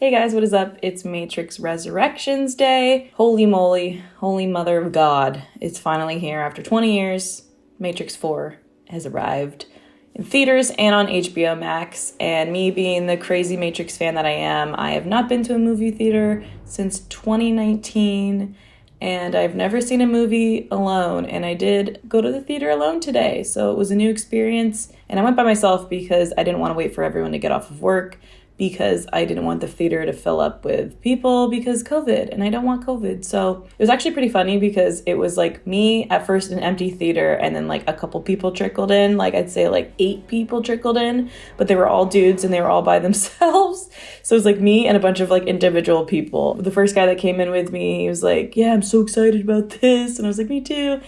Hey guys, what is up? It's Matrix Resurrections Day. Holy moly, holy mother of God. It's finally here after 20 years. Matrix 4 has arrived in theaters and on HBO Max. And me being the crazy Matrix fan that I am, I have not been to a movie theater since 2019. And I've never seen a movie alone. And I did go to the theater alone today. So it was a new experience. And I went by myself because I didn't want to wait for everyone to get off of work, because I didn't want the theater to fill up with people because COVID, and I don't want COVID. So it was actually pretty funny because it was like me at first an empty theater, and then like a couple people trickled in. Like I'd say like 8 people trickled in, but they were all dudes and they were all by themselves. So it was like me and a bunch of like individual people. The first guy that came in with me, he was like, yeah, I'm so excited about this. And I was like, me too.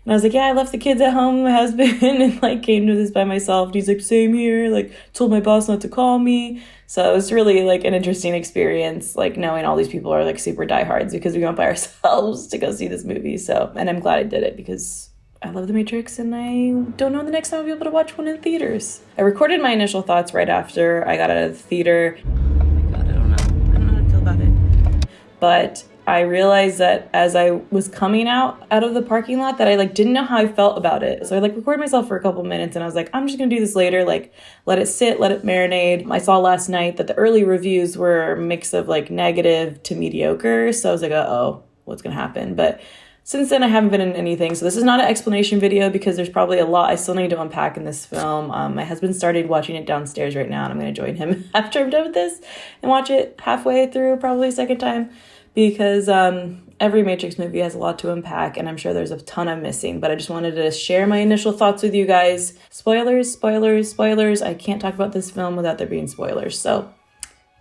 And I was like, yeah, I left the kids at home, my husband, and like came to this by myself. And he's like, same here. Like told my boss not to call me. So it was really like an interesting experience, like knowing all these people are like super diehards because we went by ourselves to go see this movie. So, and I'm glad I did it because I love The Matrix and I don't know the next time I'll be able to watch one in theaters. I recorded my initial thoughts right after I got out of the theater. Oh my God, I don't know how to feel about it. But I realized that as I was coming out of the parking lot that I like didn't know how I felt about it. So I like recorded myself for a couple minutes and I was like, I'm just gonna do this later, like let it sit, let it marinate. I saw last night that the early reviews were a mix of like negative to mediocre. So I was like, uh-oh, what's gonna happen? But since then I haven't been in anything. So this is not an explanation video because there's probably a lot I still need to unpack in this film. My husband started watching it downstairs right now and I'm gonna join him after I'm done with this and watch it halfway through, probably a second time. Because every Matrix movie has a lot to unpack, and I'm sure there's a ton I'm missing, but I just wanted to share my initial thoughts with you guys. Spoilers, spoilers, spoilers. I can't talk about this film without there being spoilers, so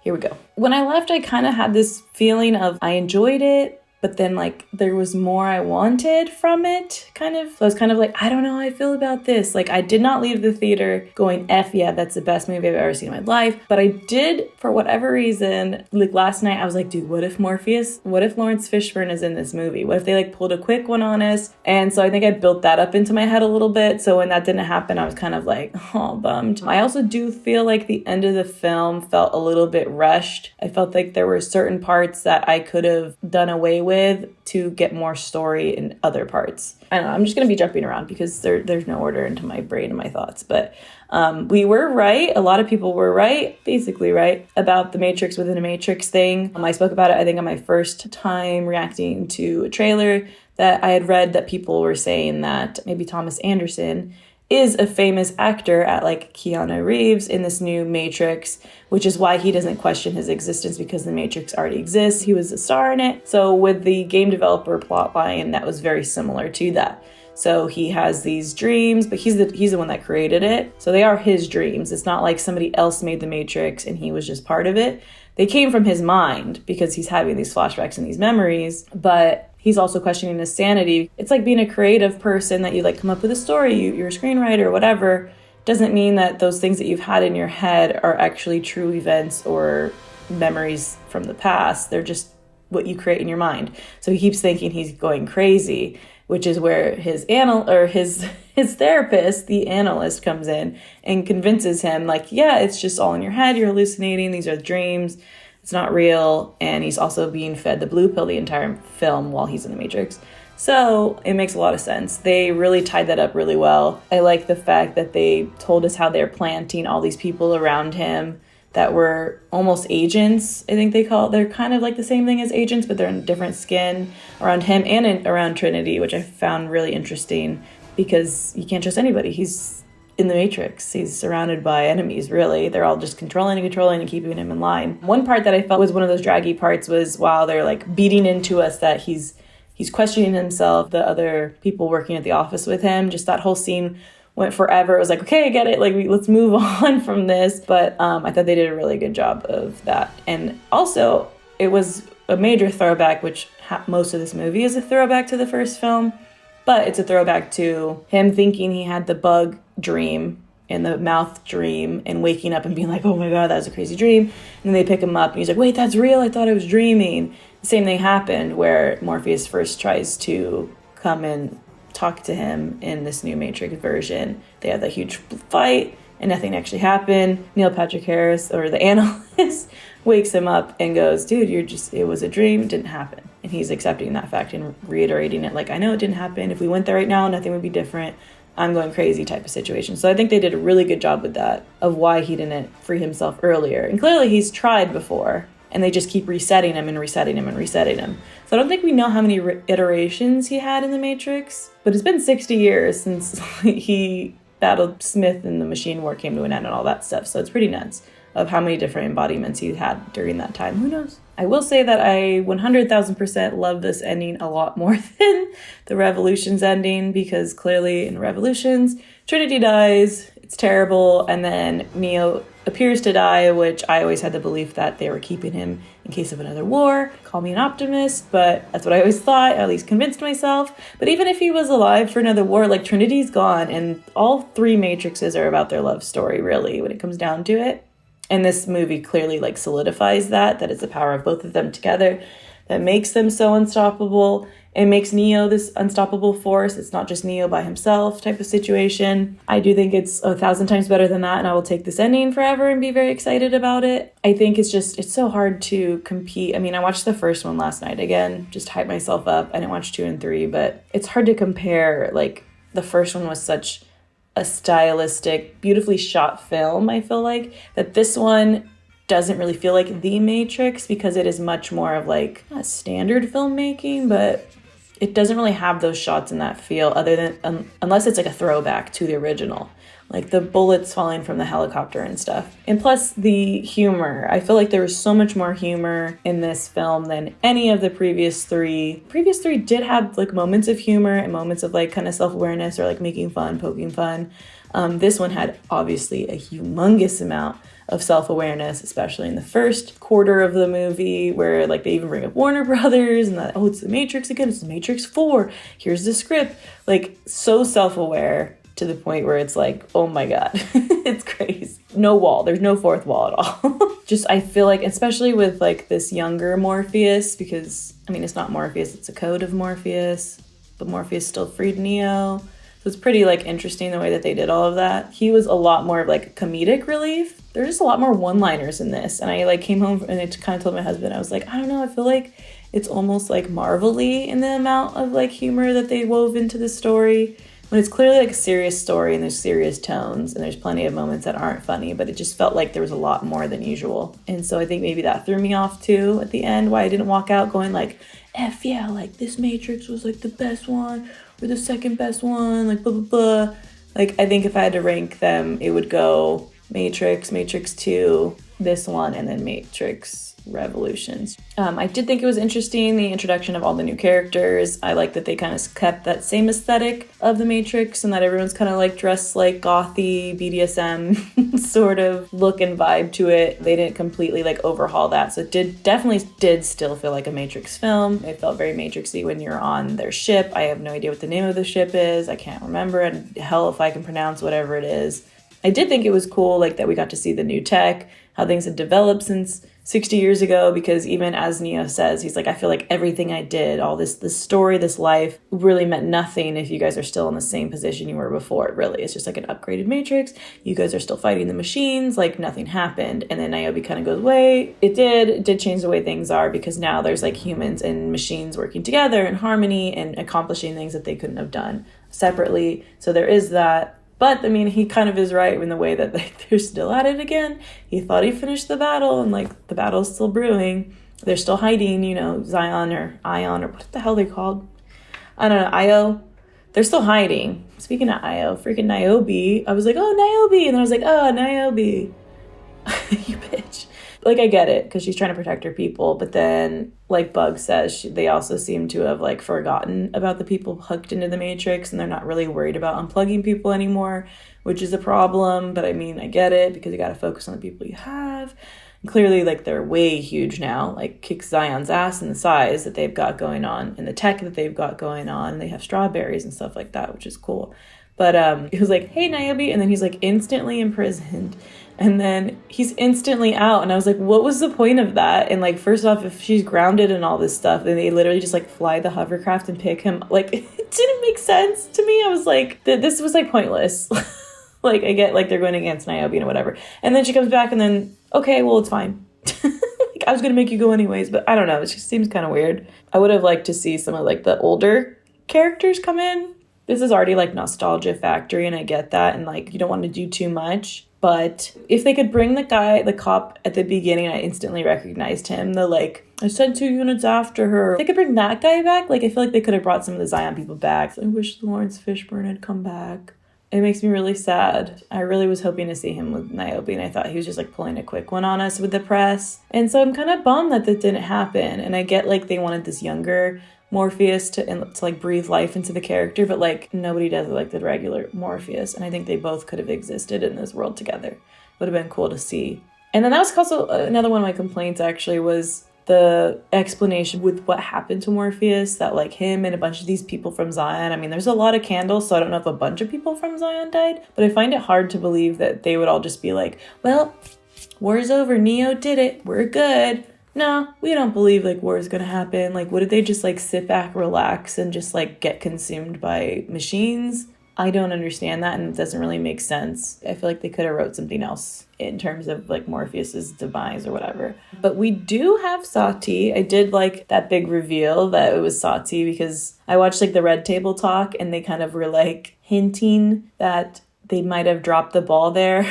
here we go. When I left, I kind of had this feeling of I enjoyed it, but then like there was more I wanted from it, kind of. So I was kind of like, I don't know how I feel about this. Like I did not leave the theater going, F yeah, that's the best movie I've ever seen in my life. But I did, for whatever reason, like last night I was like, dude, what if Lawrence Fishburne is in this movie? What if they like pulled a quick one on us? And so I think I built that up into my head a little bit. So when that didn't happen, I was kind of like, oh, bummed. I also do feel like the end of the film felt a little bit rushed. I felt like there were certain parts that I could have done away with to get more story in other parts. I don't know, I'm just going to be jumping around because there's no order into my brain and my thoughts. But we were right. A lot of people were right, basically right, about the Matrix within a Matrix thing. I spoke about it, I think, on my first time reacting to a trailer that I had read that people were saying that maybe Thomas Anderson is a famous actor at like Keanu Reeves in this new Matrix, which is why he doesn't question his existence because the Matrix already exists. He was a star in it. So with the game developer plotline, that was very similar to that. So he has these dreams, but he's the one that created it. So they are his dreams. It's not like somebody else made the Matrix and he was just part of it. They came from his mind because he's having these flashbacks and these memories, but he's also questioning his sanity. It's like being a creative person that you like come up with a story, you're a screenwriter or whatever, doesn't mean that those things that you've had in your head are actually true events or memories from the past. They're just what you create in your mind. So he keeps thinking he's going crazy, which is where his therapist, the analyst, comes in and convinces him like, yeah, it's just all in your head. You're hallucinating. These are dreams. It's not real. And he's also being fed the blue pill the entire film while he's in the Matrix. So it makes a lot of sense. They really tied that up really well. I like the fact that they told us how they're planting all these people around him that were almost agents, I think they call it. They're kind of like the same thing as agents, but they're in different skin around him and around Trinity, which I found really interesting because you can't trust anybody. He's in the Matrix. He's surrounded by enemies, really. They're all just controlling and keeping him in line. One part that I felt was one of those draggy parts was while they're like beating into us that he's questioning himself, the other people working at the office with him, just that whole scene went forever. It was like, okay, I get it. Like, let's move on from this. But I thought they did a really good job of that. And also, it was a major throwback, which most of this movie is a throwback to the first film. But it's a throwback to him thinking he had the bug dream and the mouth dream and waking up and being like, oh my God, that was a crazy dream. And then they pick him up and he's like, wait, that's real. I thought I was dreaming. The same thing happened where Morpheus first tries to come and talk to him in this new Matrix version. They have that huge fight and nothing actually happened. Neil Patrick Harris, or the analyst, wakes him up and goes, dude, it was a dream, it didn't happen. And he's accepting that fact and reiterating it like, I know it didn't happen. If we went there right now, nothing would be different. I'm going crazy type of situation. So I think they did a really good job with that, of why he didn't free himself earlier. And clearly he's tried before, and they just keep resetting him and resetting him and resetting him. So I don't think we know how many iterations he had in the Matrix, but it's been 60 years since he battled Smith and the machine war came to an end and all that stuff. So it's pretty nuts of how many different embodiments he had during that time. Who knows? I will say that I 100,000% love this ending a lot more than the Revolutions ending, because clearly in Revolutions, Trinity dies, it's terrible, and then Neo appears to die, which I always had the belief that they were keeping him in case of another war. Call me an optimist, but that's what I always thought, at least convinced myself. But even if he was alive for another war, like, Trinity's gone, and all three Matrixes are about their love story, really, when it comes down to it. And this movie clearly like solidifies that it's the power of both of them together that makes them so unstoppable. It makes Neo this unstoppable force. It's not just Neo by himself type of situation. I do think it's 1,000 times better than that, and I will take this ending forever and be very excited about it. I think it's so hard to compete. I mean, I watched the first one last night again, just hype myself up. I didn't watch 2 and 3, but it's hard to compare. Like, the first one was such a stylistic, beautifully shot film, I feel like, that this one doesn't really feel like The Matrix, because it is much more of like not standard filmmaking, but it doesn't really have those shots in that feel, other than unless it's like a throwback to the original, like the bullets falling from the helicopter and stuff. And plus the humor, I feel like there was so much more humor in this film than any of the previous three. Previous three did have like moments of humor and moments of like kind of self-awareness or like making fun, poking fun. This one had obviously a humongous amount of self-awareness, especially in the first quarter of the movie, where like they even bring up Warner Brothers and that, oh, it's the Matrix again, it's the Matrix 4, here's the script. Like, so self-aware to the point where it's like, oh my God, it's crazy. No wall, there's no fourth wall at all. Just, I feel like, especially with like this younger Morpheus, because I mean, it's not Morpheus, it's a code of Morpheus, but Morpheus still freed Neo. So it's pretty like interesting the way that they did all of that. He was a lot more of like comedic relief. There's just a lot more one-liners in this. And I like came home and I kind of told my husband, I was like, I don't know, I feel like it's almost like Marvel-y in the amount of like humor that they wove into the story. When it's clearly like a serious story and there's serious tones and there's plenty of moments that aren't funny, but it just felt like there was a lot more than usual. And so I think maybe that threw me off too at the end, why I didn't walk out going like, F yeah, like this Matrix was like the best one or the second best one, like blah, blah, blah. Like, I think if I had to rank them, it would go Matrix, Matrix 2, this one, and then Matrix Revolutions. I did think it was interesting, the introduction of all the new characters. I like that they kind of kept that same aesthetic of the Matrix and that everyone's kind of like dressed like gothy BDSM sort of look and vibe to it. They didn't completely like overhaul that, so it definitely did still feel like a Matrix film. It felt very Matrixy when you're on their ship. I have no idea what the name of the ship is. I can't remember, and hell if I can pronounce whatever it is. I did think it was cool, like, that we got to see the new tech, how things had developed since 60 years ago, because even as Neo says, he's like, I feel like everything I did, all this story, this life, really meant nothing if you guys are still in the same position you were before. Really, it's just like an upgraded Matrix. You guys are still fighting the machines, like nothing happened. And then Niobe kind of goes, wait, it did change the way things are, because now there's like humans and machines working together in harmony and accomplishing things that they couldn't have done separately. So there is that. But, I mean, he kind of is right in the way that they're still at it again. He thought he finished the battle, and, like, the battle's still brewing. They're still hiding, you know, Zion or Ion, or what the hell they're called. I don't know, Io. They're still hiding. Speaking of Io, freaking Niobe. I was like, oh, Niobe. And then I was like, oh, Niobe. You bitch. Like, I get it, because she's trying to protect her people, but then, like Bug says, they also seem to have, like, forgotten about the people hooked into the Matrix, and they're not really worried about unplugging people anymore, which is a problem, but I mean, I get it, because you gotta focus on the people you have. And clearly, like, they're way huge now, like, kicks Zion's ass in the size that they've got going on, and the tech that they've got going on, and they have strawberries and stuff like that, which is cool. But it was like, hey, Niobe, and then he's, like, instantly imprisoned. And then he's instantly out. And I was like, what was the point of that? And like, first off, if she's grounded and all this stuff, then they literally just like fly the hovercraft and pick him. Like, it didn't make sense to me. I was like, this was like pointless. Like, I get, like, they're going against Niobe and whatever. And then she comes back and then, okay, well, it's fine. Like, I was going to make you go anyways, but I don't know. It just seems kind of weird. I would have liked to see some of, like, the older characters come in. This is already, like, nostalgia factory, and I get that. And, like, you don't want to do too much. But if they could bring the cop at the beginning, I instantly recognized him. The, like, I sent 2 units after her. If they could bring that guy back. Like, I feel like they could have brought some of the Zion people back. I wish Lawrence Fishburne had come back. It makes me really sad. I really was hoping to see him with Niobe, and I thought he was just, like, pulling a quick one on us with the press. And so I'm kind of bummed that didn't happen. And I get, like, they wanted this younger Morpheus to like breathe life into the character, but like nobody does it like the regular Morpheus, and I think they both could have existed in this world together. Would have been cool to see. And then that was also another one of my complaints, actually, was the explanation with what happened to Morpheus, that like him and a bunch of these people from Zion, I mean, there's a lot of candles, so I don't know if a bunch of people from Zion died, but I find it hard to believe that they would all just be like, well, war's over, Neo did it, we're good. No, we don't believe, like, war is going to happen. Like, what did they just, like, sit back, relax, and just, like, get consumed by machines? I don't understand that, and it doesn't really make sense. I feel like they could have wrote something else in terms of, like, Morpheus's demise or whatever. But we do have Sati. I did like that big reveal that it was Sati, because I watched, like, the Red Table Talk, and they kind of were, like, hinting that they might have dropped the ball there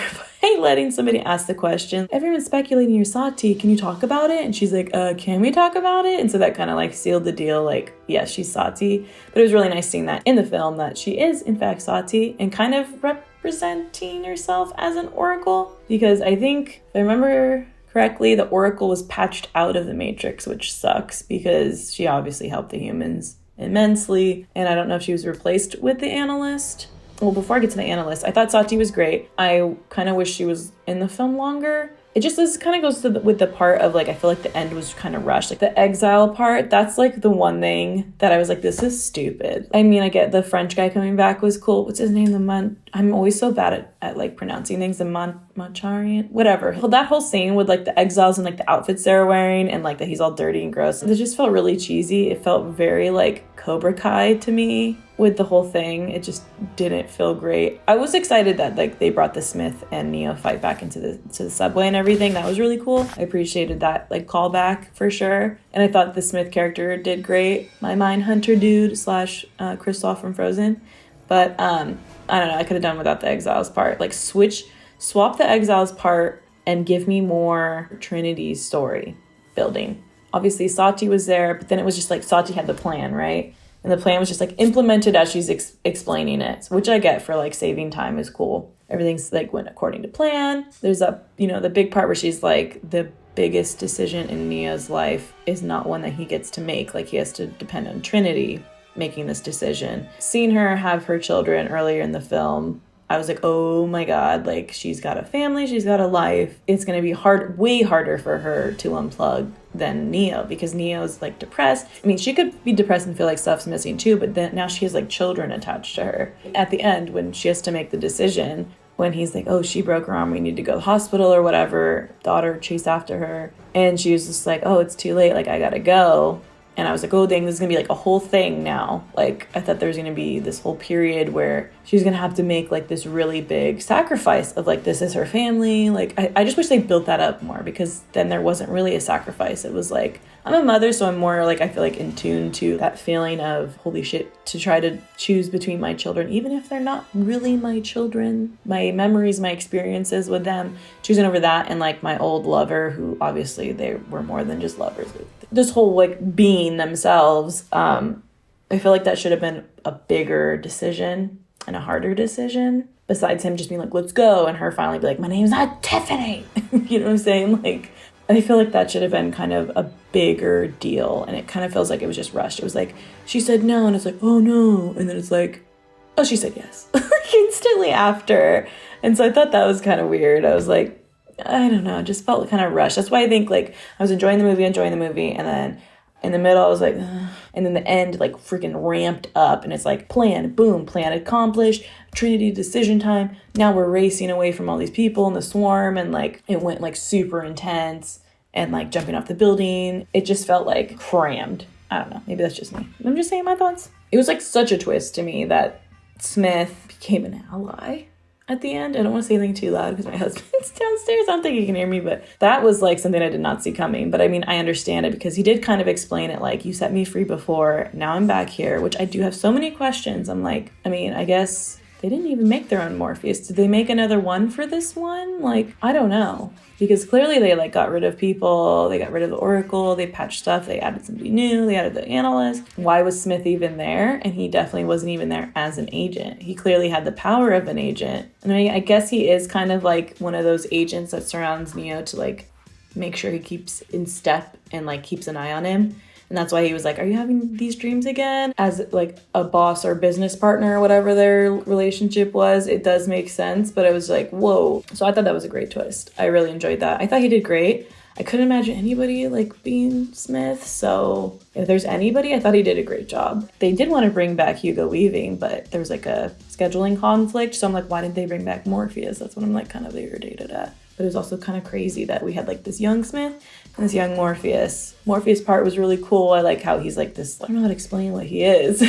by letting somebody ask the question. Everyone's speculating you're Sati. Can you talk about it? And she's like, can we talk about it? And so that kind of like sealed the deal. Like, yes, she's Sati. But it was really nice seeing that in the film, that she is in fact Sati and kind of representing herself as an oracle. Because I think, if I remember correctly, the oracle was patched out of the Matrix, which sucks because she obviously helped the humans immensely. And I don't know if she was replaced with the analyst. Well, before I get to the analyst, I thought Sati was great. I kind of wish she was in the film longer. It just this kind of goes to with the part of, like, I feel like the end was kind of rushed. Like, the exile part, that's, like, the one thing that I was like, this is stupid. I mean, I get the French guy coming back was cool. What's his name? I'm always so bad at like, pronouncing things. The Mancharian? Whatever. Well, that whole scene with, like, the exiles and, like, the outfits they're wearing and, like, that he's all dirty and gross. It just felt really cheesy. It felt very, like, Cobra Kai to me with the whole thing. It just didn't feel great. I was excited that, like, they brought the Smith and Neo fight back into the subway and everything. That was really cool. I appreciated that, like, callback for sure. And I thought the Smith character did great. My Mindhunter dude / Kristoff from Frozen. But I don't know. I could have done without the exiles part. Like, swap the exiles part and give me more Trinity's story building. Obviously, Sati was there, but then it was just like Sati had the plan, right? And the plan was just, like, implemented as she's explaining it, which I get for, like, saving time is cool. Everything's, like, went according to plan. There's the big part where she's like, the biggest decision in Neo's life is not one that he gets to make. Like, he has to depend on Trinity making this decision. Seeing her have her children earlier in the film, I was like, oh my God, like, she's got a family, she's got a life. It's going to be way harder for her to unplug than Neo, because Neo's, like, depressed. I mean, she could be depressed and feel like stuff's missing too, but then now she has, like, children attached to her. At the end, when she has to make the decision, when he's like, oh, she broke her arm, we need to go to the hospital or whatever, daughter chased after her, and she was just like, oh, it's too late, like, I gotta go. And I was like, oh, dang, this is going to be, like, a whole thing now. Like, I thought there was going to be this whole period where she's going to have to make, like, this really big sacrifice of, like, this is her family. Like, I just wish they built that up more, because then there wasn't really a sacrifice. It was like, I'm a mother, so I'm more, like, I feel like in tune to that feeling of, holy shit, to try to choose between my children, even if they're not really my children, my memories, my experiences with them, choosing over that and, like, my old lover, who obviously they were more than just lovers. This whole, like, being themselves, I feel like that should have been a bigger decision and a harder decision, besides him just being like, let's go, and her finally be like, my name's not Tiffany. You know what I'm saying? Like, I feel like that should have been kind of a bigger deal, and it kind of feels like it was just rushed. It was like, she said no, and it's like, oh no, and then it's like, oh, she said yes, like, instantly after. And so I thought that was kind of weird. I was like, I don't know, it just felt kind of rushed. That's why I think, like, I was enjoying the movie, and then in the middle I was like, ugh. And then the end, like, freaking ramped up, and it's like, plan, boom, plan accomplished, Trinity decision time, now we're racing away from all these people in the swarm, and, like, it went, like, super intense, and, like, jumping off the building. It just felt, like, crammed. I don't know, maybe that's just me. I'm just saying my thoughts. It was, like, such a twist to me that Smith became an ally. at the end. I don't want to say anything too loud because my husband's downstairs. I don't think he can hear me, but that was like something I did not see coming. But I mean, I understand it because he did kind of explain it like, you set me free before, now I'm back here, which I do have so many questions. I'm like, I mean, I guess they didn't even make their own Morpheus. Did they make another one for this one? Like, I don't know. Because clearly they like got rid of people, they got rid of the Oracle, they patched stuff, they added somebody new, they added the analyst. Why was Smith even there? And he definitely wasn't even there as an agent. He clearly had the power of an agent. And I mean, I guess he is kind of like one of those agents that surrounds Neo to like make sure he keeps in step and like keeps an eye on him. And that's why he was like, are you having these dreams again? As like a boss or business partner or whatever their relationship was, it does make sense. But I was like, whoa. So I thought that was a great twist. I really enjoyed that. I thought he did great. I couldn't imagine anybody like being Smith. So if there's anybody, I thought he did a great job. They did want to bring back Hugo Weaving, but there was like a scheduling conflict. So I'm like, why didn't they bring back Morpheus? That's what I'm like kind of irritated at. But it was also kind of crazy that we had like this young Smith and this young Morpheus. Morpheus part was really cool. I like how he's like this, I don't know how to explain what he is.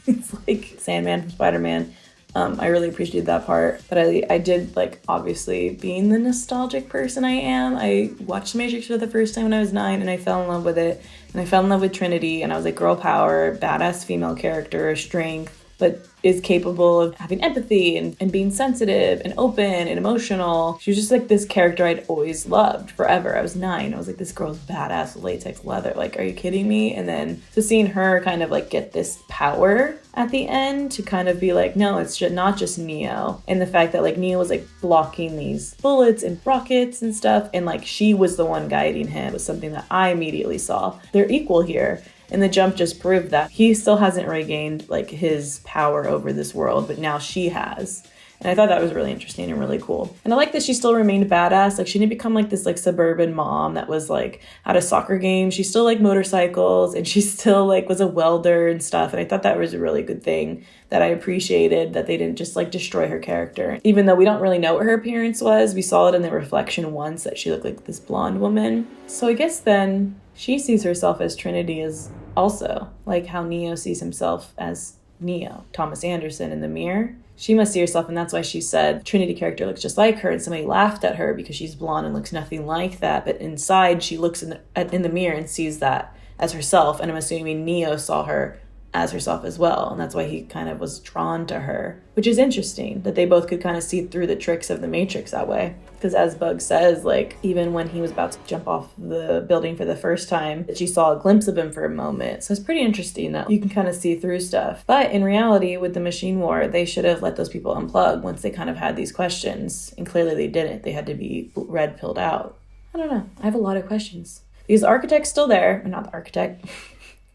It's like Sandman from Spider-Man. I really appreciated that part. But I did like, obviously being the nostalgic person I am, I watched The Matrix for the first time when I was 9 and I fell in love with it. And I fell in love with Trinity and I was like, girl power, badass female character, strength, but is capable of having empathy and being sensitive and open and emotional. She was just like this character I'd always loved forever. I was 9. I was like, this girl's badass with latex leather. Like, are you kidding me? And then so seeing her kind of like get this power at the end to kind of be like, no, it's just not just Neo. And the fact that like Neo was like blocking these bullets and rockets and stuff. And like she was the one guiding him was something that I immediately saw. They're equal here. And the jump just proved that he still hasn't regained like his power over this world, but now she has. And I thought that was really interesting and really cool. And I like that she still remained badass. Like she didn't become like this like suburban mom that was like at a soccer game. She still liked motorcycles and she still like was a welder and stuff. And I thought that was a really good thing that I appreciated, that they didn't just like destroy her character. Even though we don't really know what her appearance was, we saw it in the reflection once that she looked like this blonde woman. So I guess then she sees herself as Trinity as also like how Neo sees himself as Neo, Thomas Anderson in the mirror. She must see herself, and that's why she said Trinity character looks just like her, and somebody laughed at her because she's blonde and looks nothing like that. But inside, she looks in the mirror and sees that as herself, and I'm assuming Neo saw her as herself as well, and that's why he kind of was drawn to her, which is interesting that they both could kind of see through the tricks of the Matrix that way. Because as Bug says, like even when he was about to jump off the building for the first time, she saw a glimpse of him for a moment. So it's pretty interesting that you can kind of see through stuff. But in reality, with the machine war, they should have let those people unplug once they kind of had these questions, and clearly they didn't. They had to be red pilled out. I don't know. I have a lot of questions. Because the architect's still there, or not the architect.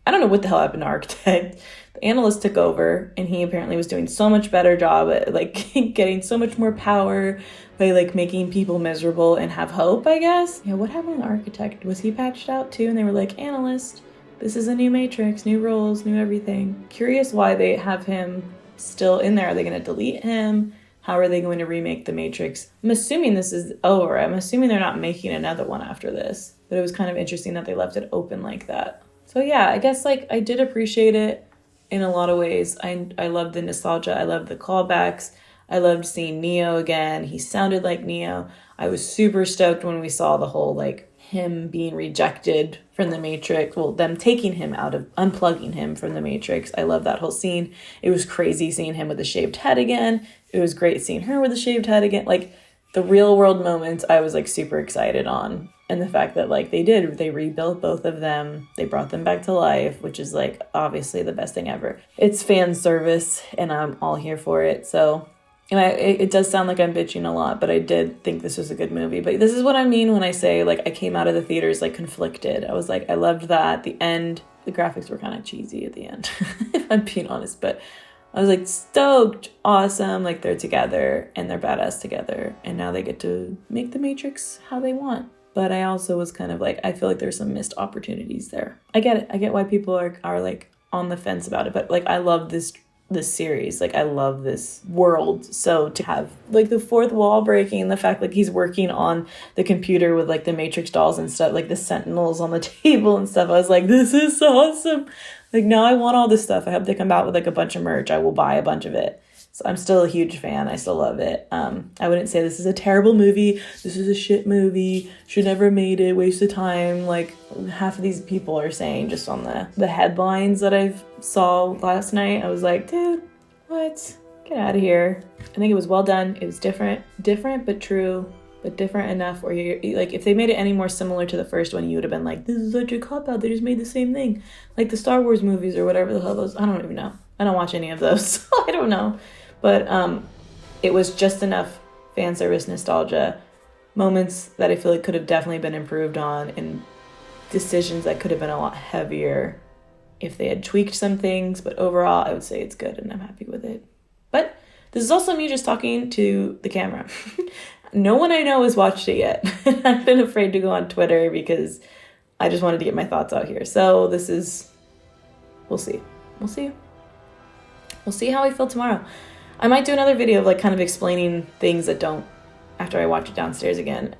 I don't know what the hell happened to Architect. The analyst took over, and he apparently was doing so much better job at like getting so much more power by like making people miserable and have hope, I guess. Yeah, what happened with Architect? Was he patched out too? And they were like, analyst, this is a new Matrix, new roles, new everything. Curious why they have him still in there. Are they going to delete him? How are they going to remake the Matrix? I'm assuming this is over. I'm assuming they're not making another one after this. But it was kind of interesting that they left it open like that. So yeah, I guess like I did appreciate it in a lot of ways. I loved the nostalgia. I loved the callbacks. I loved seeing Neo again. He sounded like Neo. I was super stoked when we saw the whole like him being rejected from the Matrix. Well, them taking him out of, unplugging him from the Matrix. I love that whole scene. It was crazy seeing him with a shaved head again. It was great seeing her with a shaved head again. Like the real world moments I was like super excited on. And the fact that like they rebuilt both of them, they brought them back to life, which is like obviously the best thing ever. It's fan service and I'm all here for it. So, and it does sound like I'm bitching a lot, but I did think this was a good movie. But this is what I mean when I say like I came out of the theaters like conflicted. I was like, I loved that. The end, the graphics were kind of cheesy at the end, if I'm being honest, but I was like stoked, awesome, like they're together and they're badass together. And now they get to make the Matrix how they want. But I also was kind of like, I feel like there's some missed opportunities there. I get it. I get why people are like on the fence about it. But like, I love this series. Like, I love this world. So to have like the fourth wall breaking, the fact like he's working on the computer with like the Matrix dolls and stuff, like the Sentinels on the table and stuff. I was like, this is awesome. Like, now I want all this stuff. I hope they come out with like a bunch of merch. I will buy a bunch of it. So I'm still a huge fan. I still love it. I wouldn't say this is a terrible movie. This is a shit movie. Should never have made it. Waste of time. Like half of these people are saying just on the headlines that I saw last night. I was like, dude, what? Get out of here. I think it was well done. It was different but true, but different enough where you're like, if they made it any more similar to the first one, you would have been like, this is such a cop-out. They just made the same thing. Like the Star Wars movies or whatever the hell those. I don't even know. I don't watch any of those, so I don't know. But it was just enough fan service nostalgia, moments that I feel like could have definitely been improved on, and decisions that could have been a lot heavier if they had tweaked some things. But overall, I would say it's good and I'm happy with it. But this is also me just talking to the camera. No one I know has watched it yet. I've been afraid to go on Twitter because I just wanted to get my thoughts out here. So this is, we'll see. We'll see how I feel tomorrow. I might do another video of like kind of explaining things that don't, after I watch it downstairs again.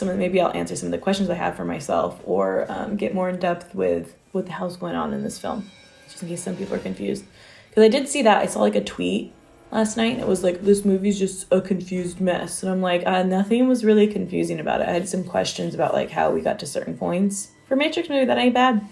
Maybe I'll answer some of the questions I have for myself, or get more in depth with what the hell's going on in this film, just in case some people are confused. Because I did see that. I saw like a tweet last night, and it was like, this movie's just a confused mess. And I'm like, nothing was really confusing about it. I had some questions about like how we got to certain points. For a Matrix movie, that ain't bad.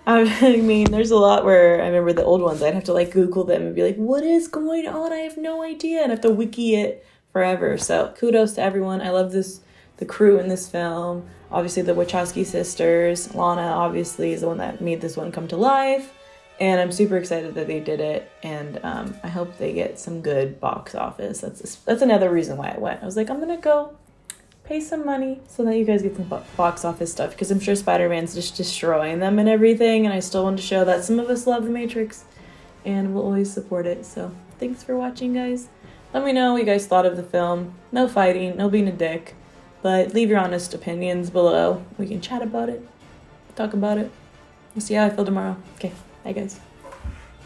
I mean, there's a lot where I remember the old ones, I'd have to like Google them and be like, what is going on? I have no idea. And I have to wiki it forever. So kudos to everyone. I love the crew in this film. Obviously the Wachowski sisters. Lana obviously is the one that made this one come to life. And I'm super excited that they did it. And I hope they get some good box office. That's another reason why I went. I was like, I'm going to go pay some money so that you guys get some box office stuff, because I'm sure Spider-Man's just destroying them and everything, and I still want to show that some of us love The Matrix and we'll always support it. So thanks for watching, guys. Let me know what you guys thought of the film. No fighting, no being a dick, but leave your honest opinions below. We can chat about it, talk about it. We'll see how I feel tomorrow. Okay, bye guys.